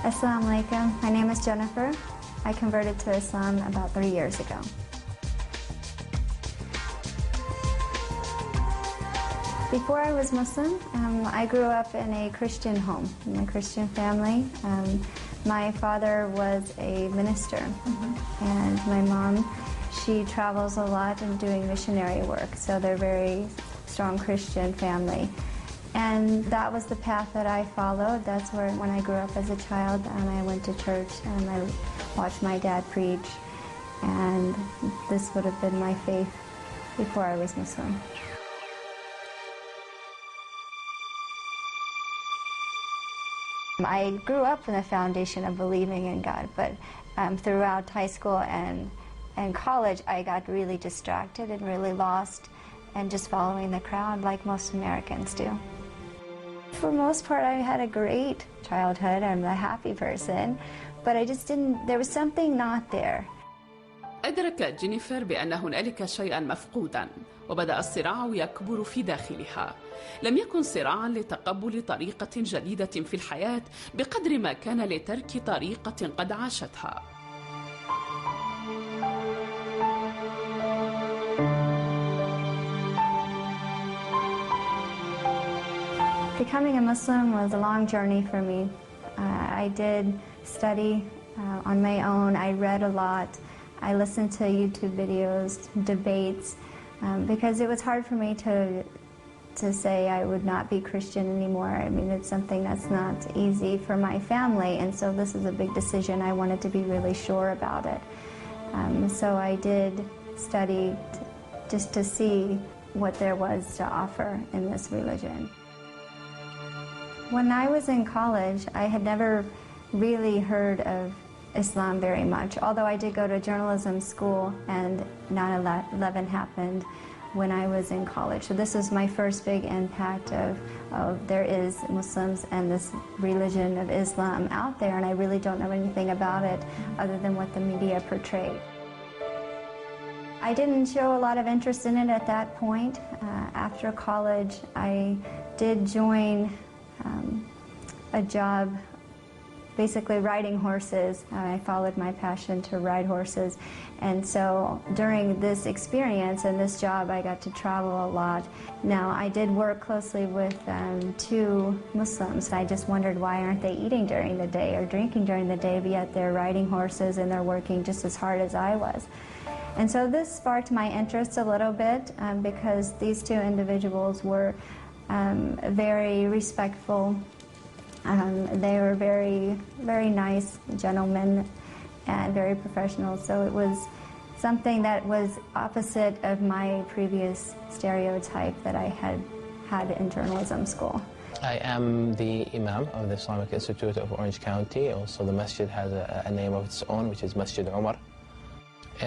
Assalamu alaikum. My name is Jennifer. I converted to Islam about 3 years ago. Before I was Muslim, I grew up in a Christian home, in a Christian family. My father was a minister, and my mom, she travels a lot and doing missionary work, so they're a very strong Christian family. And that was the path that I followed. That's where, when I grew up as a child, and I went to church and I watched my dad preach, and this would have been my faith before I was Muslim. I grew up in the foundation of believing in God, but throughout high school and college, I got really distracted and really lost and just following the crowd like most Americans do. For the most part, I had a great childhood. I'm a happy person, but I just didn't, there was something not there. أدركت جينيفر بأن هنالك شيئا مفقودا، وبدأ الصراع يكبر في داخلها. لم يكن صراعا لتقبل طريقة جديدة في الحياة بقدر ما كان لترك طريقة قد عاشتها. Becoming a Muslim was a long journey for me. I did study on my own. I read a lot. I listened to YouTube videos, debates, because it was hard for me to say I would not be Christian anymore. I mean, it's something that's not easy for my family, and so this is a big decision. I wanted to be really sure about it. So I did study just to see what there was to offer in this religion. When I was in college, I had never really heard of Islam very much, although I did go to journalism school and 9/11 happened when I was in college. So this was my first big impact of there is Muslims and this religion of Islam out there, and I really don't know anything about it other than what the media portrayed. I didn't show a lot of interest in it at that point. After college, I did join a job basically riding horses. I followed my passion to ride horses, and so during this experience and this job I got to travel a lot. Now I did work closely with 2 Muslims. I just wondered, why aren't they eating during the day or drinking during the day, but yet they're riding horses and they're working just as hard as I was. And so this sparked my interest a little bit because these 2 individuals were very respectful. They were very, very nice gentlemen and very professional. So it was something that was opposite of my previous stereotype that I had in journalism school. I am the Imam of the Islamic Institute of Orange County. Also, the masjid has a name of its own, which is Masjid Umar.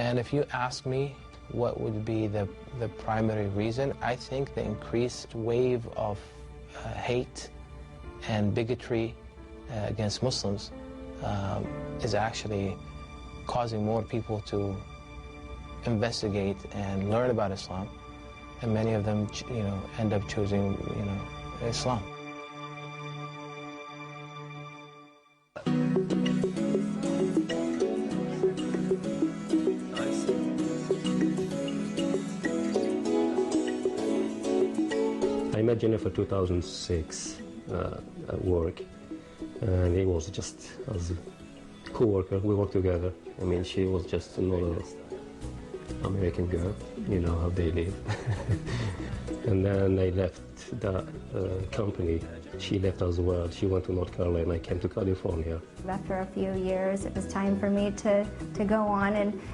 And if you ask me what would be the primary reason, I think the increased wave of hate and bigotry against Muslims is actually causing more people to investigate and learn about Islam, and many of them, end up choosing, Islam. I met Jennifer 2006 at work, and it was just as a co-worker. We worked together. I mean, she was just another American girl, how they live. And then I left that company. She left as well. She went to North Carolina. I came to California. After a few years, it was time for me to go on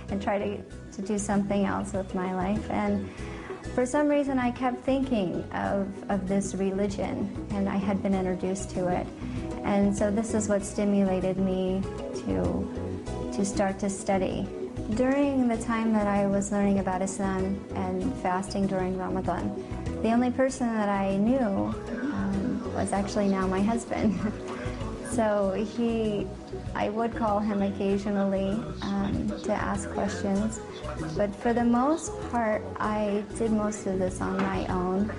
and try to do something else with my life. And for some reason, I kept thinking of this religion, and I had been introduced to it. And so this is what stimulated me to start to study. During the time that I was learning about Islam and fasting during Ramadan, the only person that I knew was actually now my husband. So I would call him occasionally to ask questions, but for the most part, I did most of this on my own.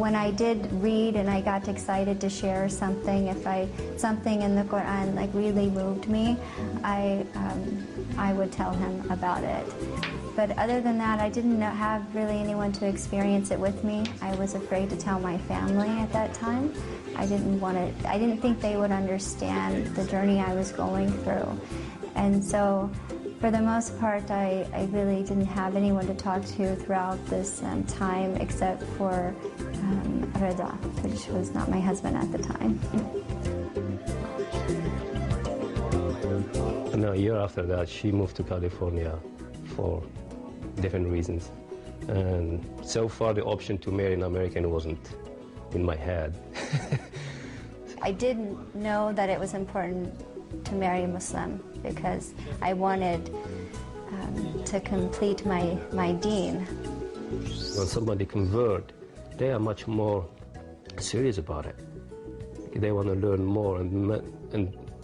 When I did read and I got excited to share something, something in the Quran like really moved me, I would tell him about it. But other than that, I didn't have really anyone to experience it with me. I was afraid to tell my family at that time. I didn't think they would understand the journey I was going through. And so, for the most part, I really didn't have anyone to talk to throughout this time except for Rida, which was not my husband at the time. And a year after that, she moved to California for different reasons. And so far, the option to marry an American wasn't in my head. I didn't know that it was important to marry a Muslim because I wanted to complete my deen. When somebody converts, they are much more serious about it. They want to learn more, and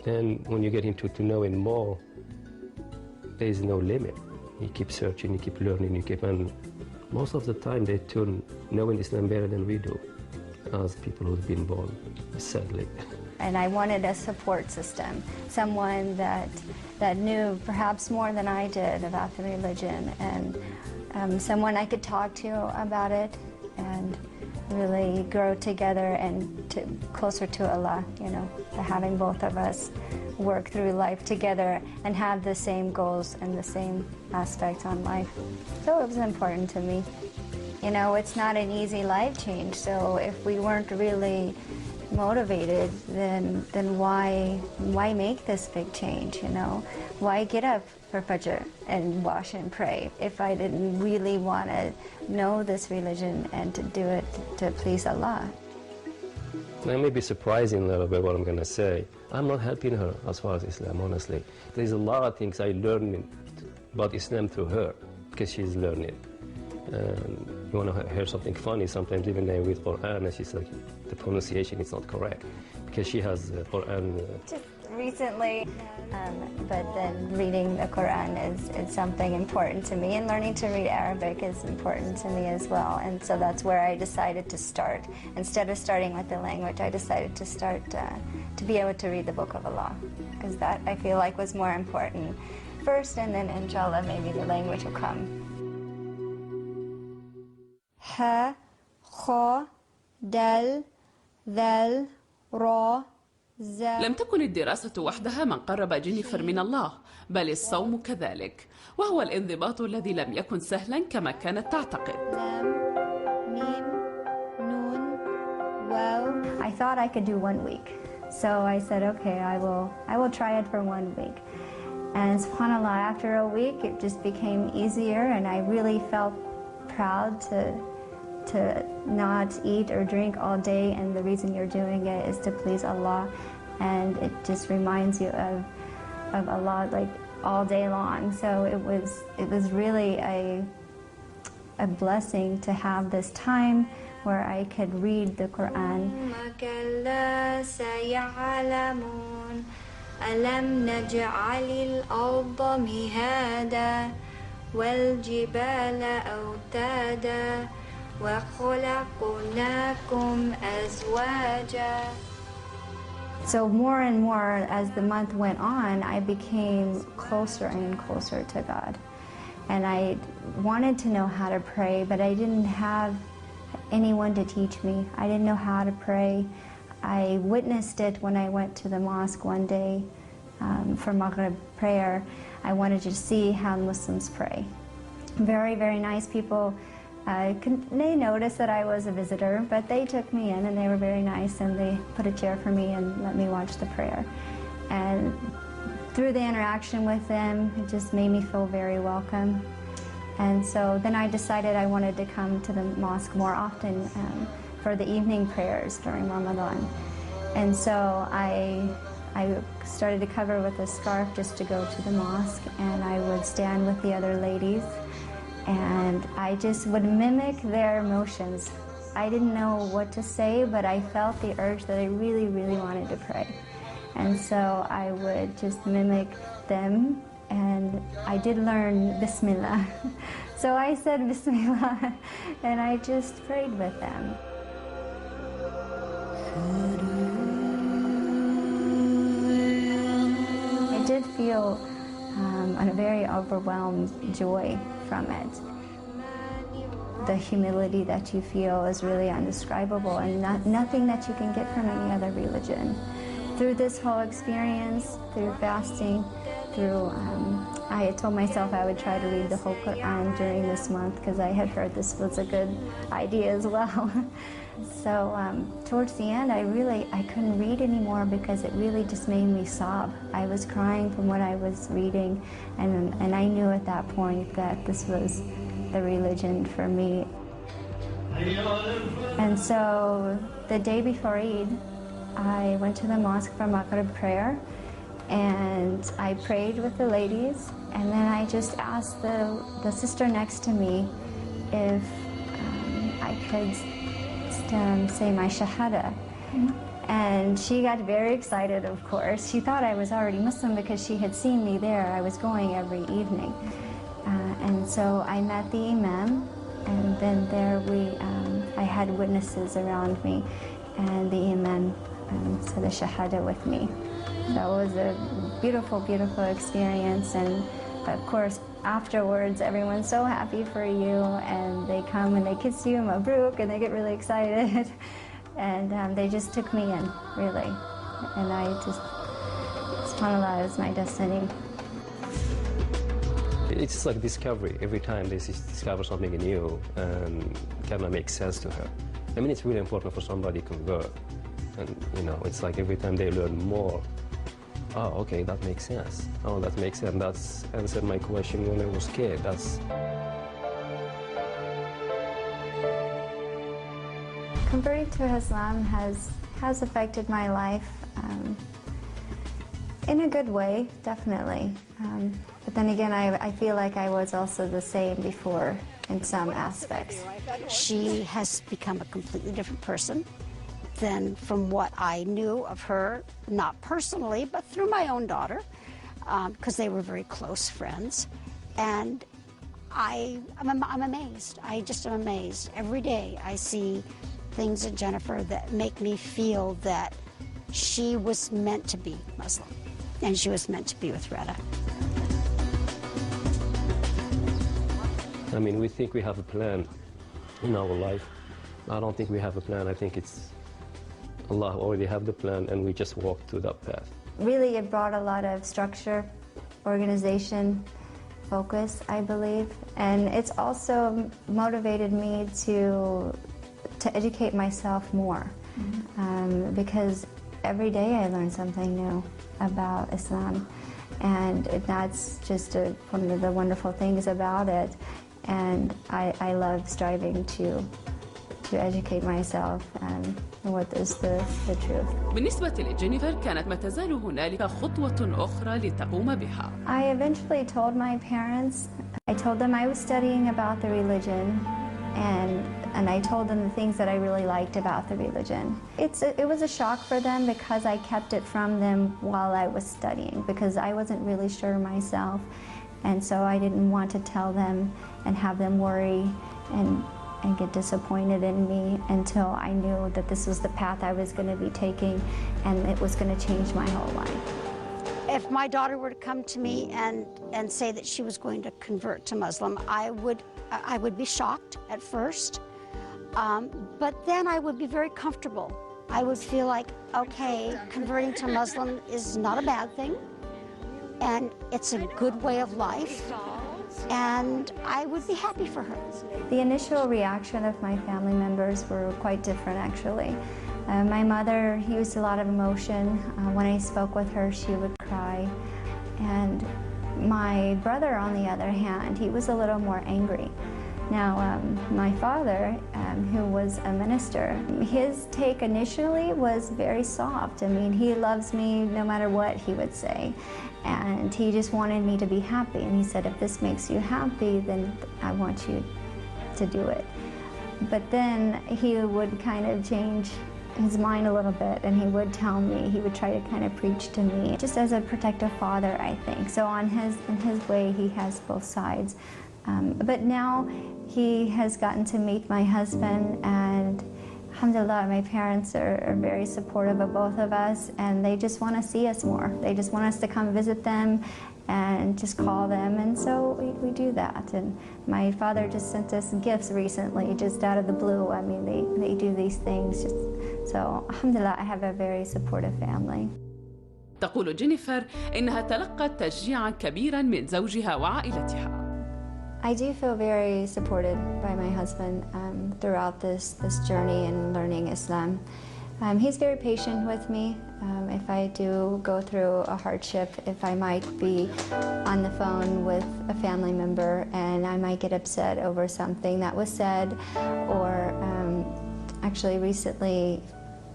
then when you get into knowing more, there is no limit. You keep searching, you keep learning, and most of the time they turn knowing Islam better than we do, as people who've been born, sadly. And I wanted a support system, someone that knew perhaps more than I did about the religion, and someone I could talk to about it and really grow together and closer to Allah, having both of us work through life together and have the same goals and the same aspects on life. So it was important to me. It's not an easy life change, so if we weren't really motivated, then why make this big change, Why get up for Fajr and wash and pray if I didn't really want to know this religion and to do it to please Allah? That may be surprising a little bit what I'm going to say. I'm not helping her as far as Islam, honestly. There's a lot of things I learned about Islam through her because she's learning. And you want to hear something funny, sometimes even I read Quran and she's like, the pronunciation is not correct because she has Quran. Just recently, but then reading the Quran is something important to me, and learning to read Arabic is important to me as well. And so that's where I decided to start. Instead of starting with the language, I decided to start to be able to read the Book of Allah, because that I feel like was more important first, and then inshallah maybe the language will come. Ha, kha, dal, ذل را زا. لم تكن الدراسة وحدها من قرب جينيفر من الله، بل الصوم كذلك، وهو الانضباط الذي لم يكن سهلا كما كانت تعتقد. لام ميم نون واو. I thought I could do 1 week, so I said, okay, I will try it for 1 week. And subhanAllah, after a week it just became easier, and I really felt proud to not eat or drink all day, and the reason you're doing it is to please Allah, and it just reminds you of Allah like all day long. So it was really a blessing to have this time where I could read the Quran. ألم نجعل الأرض مهادا والجبال أوتادا وخلقناكم أزواجا. So more and more as the month went on, I became closer and closer to God. And I wanted to know how to pray, but I didn't have anyone to teach me. I didn't know how to pray. I witnessed it when I went to the mosque one day for Maghrib prayer. I wanted to see how Muslims pray. Very, very nice people. They noticed that I was a visitor, but they took me in and they were very nice, and they put a chair for me and let me watch the prayer. And through the interaction with them, it just made me feel very welcome. And so then I decided I wanted to come to the mosque more often for the evening prayers during Ramadan. And so I started to cover with a scarf just to go to the mosque, and I would stand with the other ladies, and I just would mimic their motions. I didn't know what to say, but I felt the urge that I really, really wanted to pray. And so I would just mimic them, and I did learn Bismillah. So I said Bismillah, and I just prayed with them. I did feel a very overwhelmed joy from it. The humility that you feel is really indescribable, and nothing that you can get from any other religion. Through this whole experience, through fasting, I had told myself I would try to read the whole Quran during this month because I had heard this was a good idea as well. So towards the end, I couldn't read anymore because it really just made me sob. I was crying from what I was reading, and I knew at that point that this was the religion for me. And so the day before Eid, I went to the mosque for Maghrib prayer, and I prayed with the ladies, and then I just asked the sister next to me if I could say my shahada. And she got very excited, of course. She thought I was already Muslim because she had seen me there. I was going every evening. And so I met the imam, and then there I had witnesses around me, and the imam said the shahada with me. That was a beautiful, beautiful experience, and of course afterwards everyone's so happy for you, and they come and they kiss you, mabruk, and they get really excited. And they just took me in, really, and I just, subhanAllah, it was my destiny. It's like discovery. Every time they discover something new, and kind of makes sense to her. I mean, it's really important for somebody to convert. And, you know, it's like every time they learn more, oh, okay, that makes sense. Oh, that makes sense. That's answered my question when I was a kid. Converting to Islam has affected my life in a good way, definitely. But then again, I feel like I was also the same before in some aspects. She has become a completely different person than from what I knew of her, not personally, but through my own daughter, because they were very close friends. And I'm amazed. I just am amazed. Every day I see things in Jennifer that make me feel that she was meant to be Muslim, and she was meant to be with Retta. I mean, we think we have a plan in our life. I don't think we have a plan. I think it's Allah already have the plan, and we just walk through that path. Really, it brought a lot of structure, organization, focus, I believe. And it's also motivated me to educate myself more. Because every day I learn something new about Islam. And that's just one of the wonderful things about it. And I love striving to educate myself and what is the truth. بالنسبة لجينيفر كانت ما تزال هنالك خطوة أخرى لتقوم بها. I eventually told my parents. I told them I was studying about the religion, and I told them the things that I really liked about the religion. It was a shock for them because I kept it from them while I was studying, because I wasn't really sure myself, and so I didn't want to tell them and have them worry and get disappointed in me until I knew that this was the path I was going to be taking, and it was going to change my whole life. If my daughter were to come to me and say that she was going to convert to Muslim, I would be shocked at first, but then I would be very comfortable. I would feel like, okay, converting to Muslim is not a bad thing, and it's a good way of life, and I would be happy for her. The initial reaction of my family members were quite different, actually. My mother used a lot of emotion. When I spoke with her, she would cry. And my brother, on the other hand, he was a little more angry. Now, my father, who was a minister, his take initially was very soft. I mean, he loves me no matter what, he would say. And he just wanted me to be happy. And he said, if this makes you happy, then I want you to do it. But then he would kind of change his mind a little bit, and he would tell me, he would try to kind of preach to me, just as a protective father, I think. So in his way, he has both sides. But now he has gotten to meet my husband, and alhamdulillah, my parents are very supportive of both of us, and they just want to see us more. They just want us to come visit them and just call them, and so we do that. And my father just sent us gifts recently, just out of the blue. I mean, they do these things. So alhamdulillah, I have a very supportive family. تقول جينيفر إنها تلقت تشجيعاً كبيراً من زوجها وعائلتها. I do feel very supported by my husband throughout this journey in learning Islam. He's very patient with me. If I do go through a hardship, if I might be on the phone with a family member and I might get upset over something that was said, or actually recently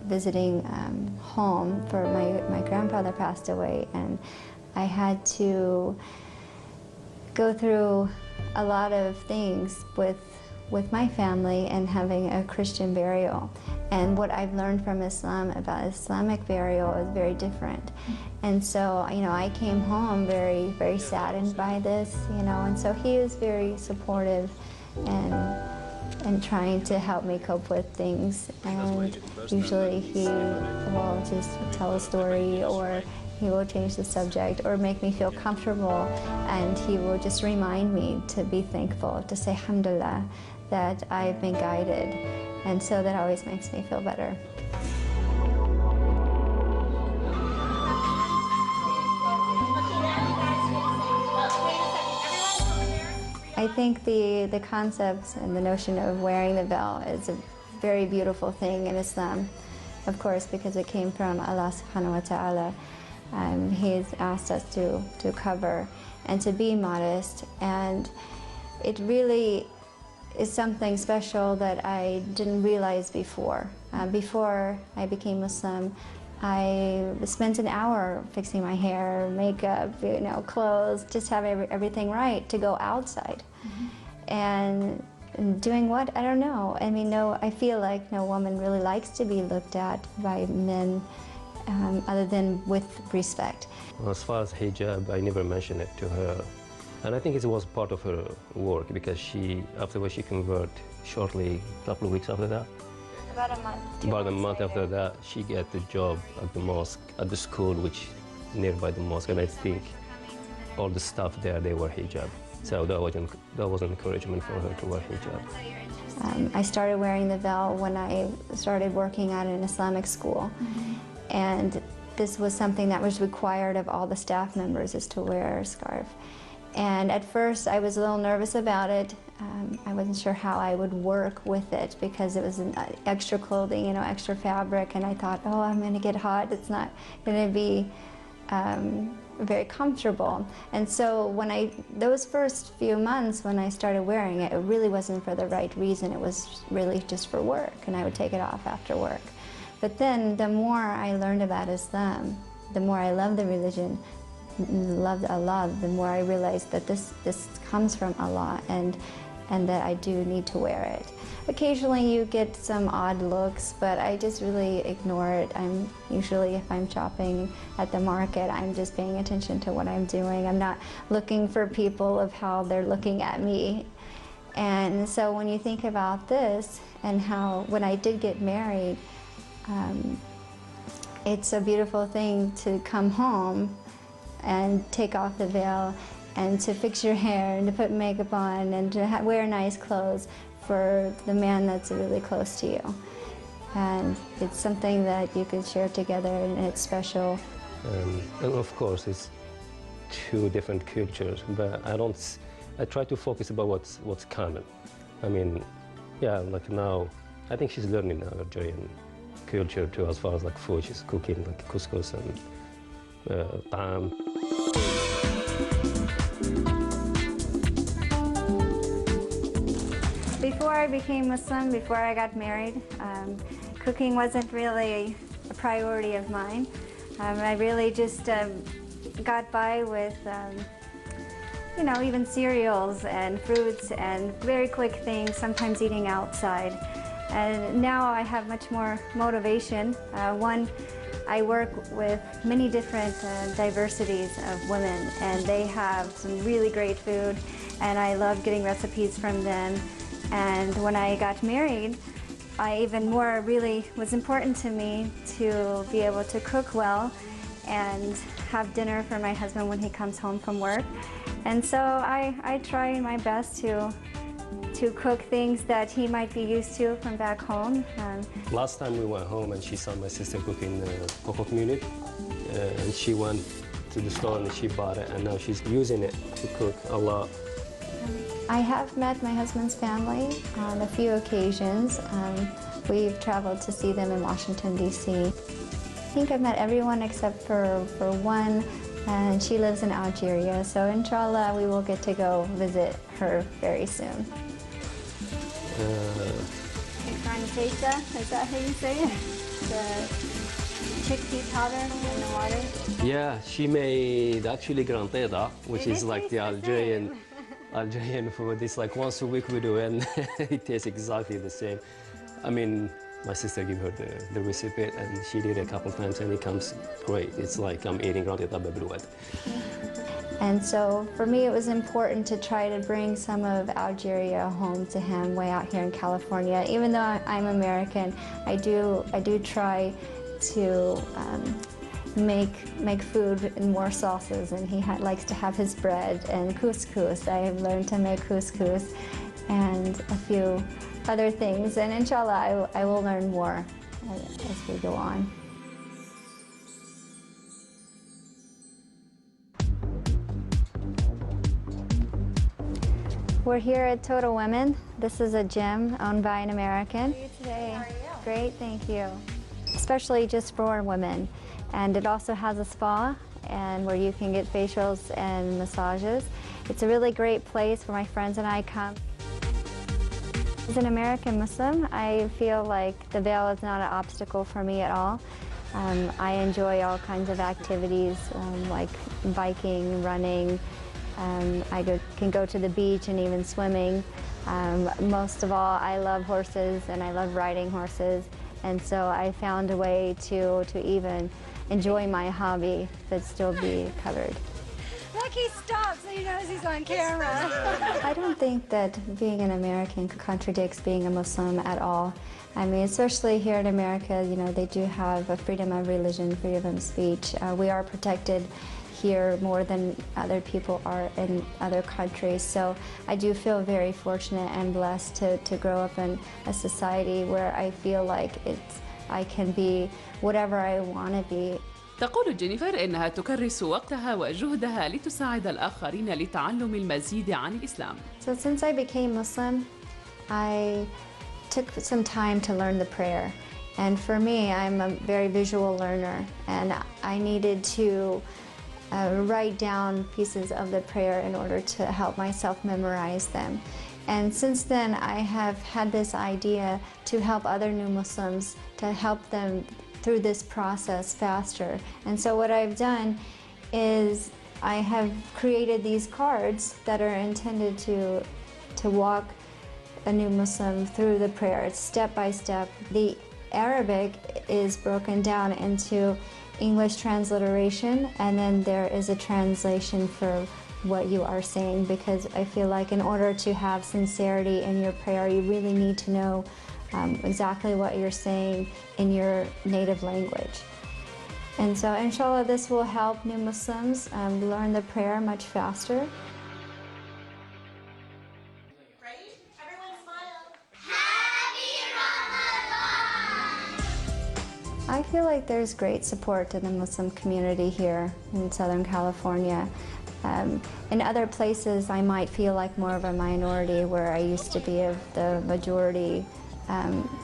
visiting home for my grandfather passed away, and I had to go through a lot of things with my family and having a Christian burial. And what I've learned from Islam about Islamic burial is very different. And so, you know, I came home very, very saddened by this, you know, and so he is very supportive and trying to help me cope with things. And usually he will just tell a story, or he will change the subject or make me feel comfortable, and he will just remind me to be thankful, to say alhamdulillah that I've been guided, and so that always makes me feel better. I think the concept and the notion of wearing the veil is a very beautiful thing in Islam, of course, because it came from Allah subhanahu wa ta'ala. He's asked us to cover and to be modest, and it really is something special that I didn't realize before. Before I became Muslim, I spent an hour fixing my hair, makeup, you know, clothes, just have everything right to go outside. And doing what? I don't know. I mean, I feel like no woman really likes to be looked at by men other than with respect. As far as hijab, I never mentioned it to her. And I think it was part of her work, because afterwards she converted shortly, a couple of weeks after that. About a month. About a month after that, she got the job at the mosque, at the school, which nearby the mosque. And I think all the staff there, they wear hijab. So that was an encouragement for her to wear hijab. I started wearing the veil when I started working at an Islamic school. And this was something that was required of all the staff members, is to wear a scarf. And at first I was a little nervous about it. I wasn't sure how I would work with it, because it was an extra clothing, you know, extra fabric, and I thought, oh, I'm going to get hot. It's not going to be very comfortable. And so those first few months when I started wearing it, it really wasn't for the right reason. It was really just for work, and I would take it off after work. But then the more I learned about Islam, the more I loved the religion, loved Allah, the more I realized that this comes from Allah, and that I do need to wear it. Occasionally you get some odd looks, but I just really ignore it. Usually if I'm shopping at the market, I'm just paying attention to what I'm doing. I'm not looking for people of how they're looking at me. And so when you think about this, and how when I did get married, it's a beautiful thing to come home and take off the veil, and to fix your hair, and to put makeup on, and to wear nice clothes for the man that's really close to you. And it's something that you can share together, and it's special. And of course, it's two different cultures, but I try to focus about what's common. I mean, yeah, like now, I think she's learning Algerian culture too, as far as like food. She's cooking like couscous and ta'am. Before I became Muslim, before I got married, cooking wasn't really a priority of mine. I really just got by with, you know, even cereals and fruits and very quick things, sometimes eating outside. And now I have much more motivation. One, I work with many different diversities of women, and they have some really great food, and I love getting recipes from them. And when I got married, even more really was important to me to be able to cook well and have dinner for my husband when he comes home from work. And so I try my best to cook things that he might be used to from back home. Last time we went home and she saw my sister cooking cocoa minute, and she went to the store and she bought it, and now she's using it to cook a lot. I have met my husband's family on a few occasions. We've traveled to see them in Washington, D.C. I think I've met everyone except for one, and she lives in Algeria, so inshallah we will get to go visit her very soon. Is that how you say it? The chickpea powder in the water? Yeah, she made actually granteda, which is like the Algerian food. It's like once a week we do it, and it tastes exactly the same. I mean, my sister gave her the recipe, and she did it a couple times, and it comes great. It's like I'm eating granteda بالواد. And so for me, it was important to try to bring some of Algeria home to him way out here in California. Even though I'm American, I do try to make food in more sauces, and he likes to have his bread and couscous. I have learned to make couscous and a few other things, and inshallah I will learn more as we go on. We're here at Total Women. This is a gym owned by an American. How are you today? How are you? Great, thank you. Especially just for women. And it also has a spa and where you can get facials and massages. It's a really great place where my friends and I come. As an American Muslim, I feel like the veil is not an obstacle for me at all. I enjoy all kinds of activities like biking, running. I can go to the beach and even swimming. Most of all, I love horses and I love riding horses, and so I found a way to even enjoy my hobby but still be covered. Look, he stops so he knows he's on camera. I don't think that being an American contradicts being a Muslim at all. I mean, especially here in America, you know, they do have a freedom of religion, freedom of speech. We are protected here more than other people are in other countries. So I do feel very fortunate and blessed to grow up in a society where I feel like I can be whatever I want to be. تقول جينيفر إنها تكرس وقتها وجهدها لتساعد الآخرين لتعلم المزيد عن الإسلام. So since I became Muslim, I took some time to learn the prayer. And for me, I'm a very visual learner, and I needed to write down pieces of the prayer in order to help myself memorize them. And since then, I have had this idea to help other new Muslims, to help them through this process faster. And so what I've done is I have created these cards that are intended to walk a new Muslim through the prayer. It's step by step. The Arabic is broken down into English transliteration, and then there is a translation for what you are saying, because I feel like in order to have sincerity in your prayer, you really need to know exactly what you're saying in your native language. And so inshallah this will help new Muslims learn the prayer much faster. I feel like there's great support in the Muslim community here in Southern California. In other places, I might feel like more of a minority, where I used to be of the majority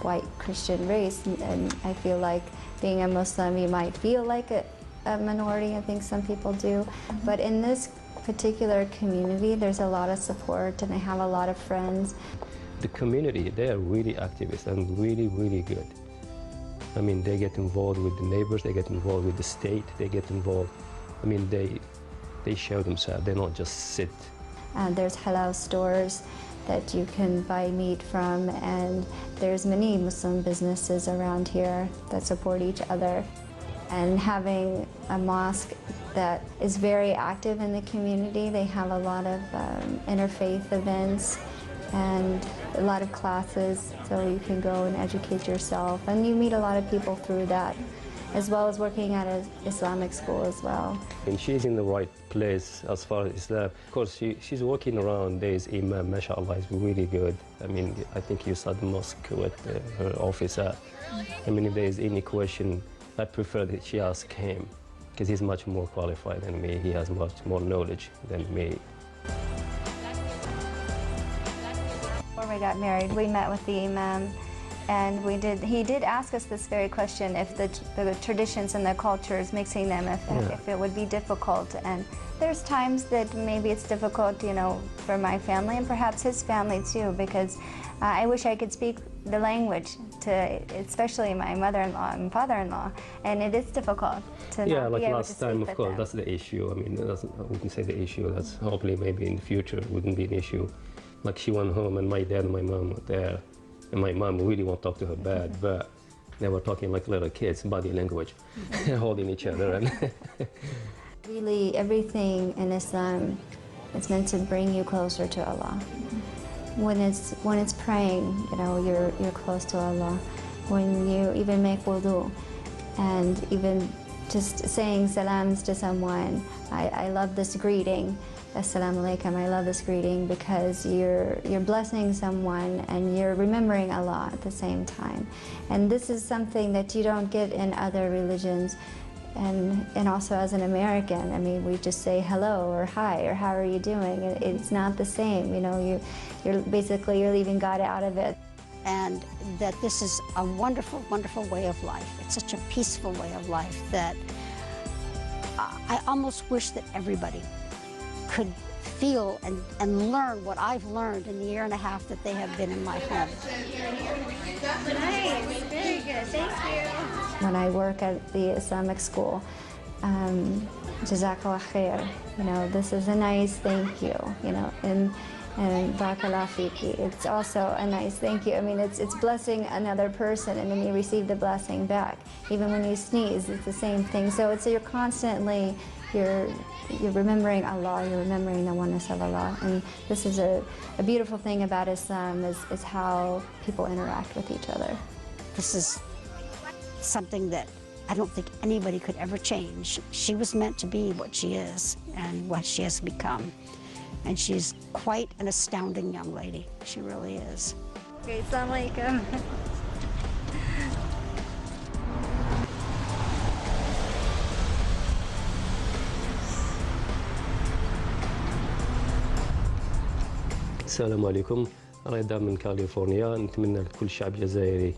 white Christian race, and I feel like being a Muslim, you might feel like a minority. I think some people do. But in this particular community, there's a lot of support, and I have a lot of friends. The community, they are really activist and really, really good. I mean, they get involved with the neighbors, they get involved with the state, they get involved. I mean, they show themselves, they don't just sit. There's halal stores, that you can buy meat from, and there's many Muslim businesses around here that support each other. And having a mosque that is very active in the community, they have a lot of interfaith events and a lot of classes, so you can go and educate yourself, and you meet a lot of people through that, as well as working at an Islamic school as well. And she's in the right place as far as Islam. Of course, she's walking around. There's Imam, mashallah, is really good. I mean, I think you saw the mosque with her office at. I mean, if there's any question, I prefer that she ask him, because he's much more qualified than me. He has much more knowledge than me. Before we got married, we met with the Imam, and he did ask us this very question, if the traditions and the cultures, mixing them, if it would be difficult. And there's times that maybe it's difficult, you know, for my family and perhaps his family too, because I wish I could speak the language to, especially my mother-in-law and father-in-law, and it is difficult to not like be able last to speak time, of with course, them. that's the issue. I mean, I wouldn't say the issue. That's hopefully maybe in the future it wouldn't be an issue. Like she went home and my dad and my mom were there, and my mom really won't talk to her bad, but they were talking like little kids, body language, holding each other. And Really, everything in Islam is meant to bring you closer to Allah. When it's praying, you know, you're close to Allah. When you even make wudu, and even just saying salams to someone, I love this greeting, Assalamu alaikum. I love this greeting because you're blessing someone and you're remembering Allah at the same time. And this is something that you don't get in other religions. And also as an American, I mean, we just say hello or hi or how are you doing? It's not the same, you know, you're leaving God out of it. And that this is a wonderful, wonderful way of life. It's such a peaceful way of life that I almost wish that everybody could feel and learn what I've learned in the year and a half that they have been in my home. Nice, very good, thank you. When I work at the Islamic school, Jazakallah khair, you know, this is a nice thank you, you know, and Barakallah fiki, it's also a nice thank you. I mean, it's blessing another person, and then you receive the blessing back. Even when you sneeze, it's the same thing. So you're constantly, you're remembering Allah, you're remembering the oneness of Allah. And this is a beautiful thing about Islam is how people interact with each other. This is something that I don't think anybody could ever change. She was meant to be what she is and what she has become. And she's quite an astounding young lady. She really is. Okay, Assalamu alaikum. السلام عليكم. رضا من كاليفورنيا. نتمنى لكل شعب جزائري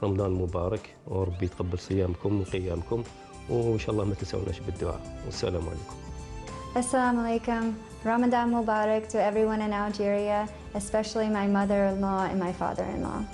رمضان مبارك، وربي يتقبل صيامكم وقيامكم، وإن شاء الله ما تنسوناش بالدعاء، والسلام عليكم. Assalamu alaikum. Ramadan Mubarak to everyone in Algeria, especially my mother-in-law and my father-in-law.